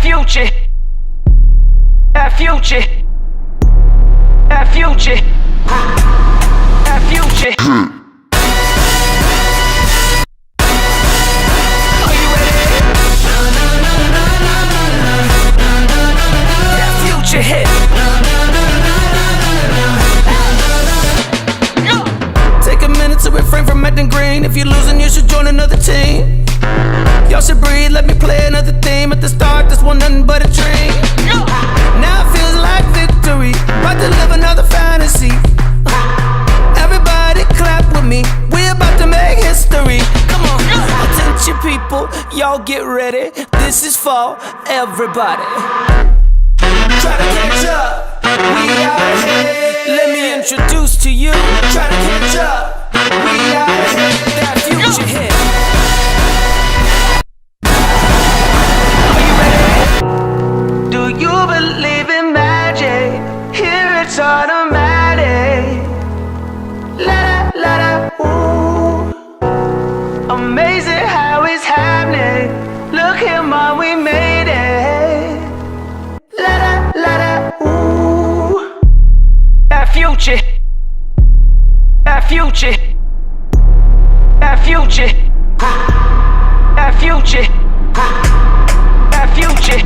future, that future, that future, that future. Are you ready? That future hit. Take a minute to refrain from acting green. If you're losing, you should join another team. Y'all should breathe, let me play another theme. At the start, this one nothing but a dream. Now it feels like victory, about to live another fantasy. Everybody clap with me, we about to make history. Come on, attention people, y'all get ready. This is for everybody. Try to catch up, we out ahead. Let me introduce to you. Try to catch up, we out ahead. That future hit. Do you believe in magic? Here it's automatic. La da la da, ooh. Amazing how it's happening. Look here, mom, we made it. La da, ooh. That future, that future, that future, that future, that future.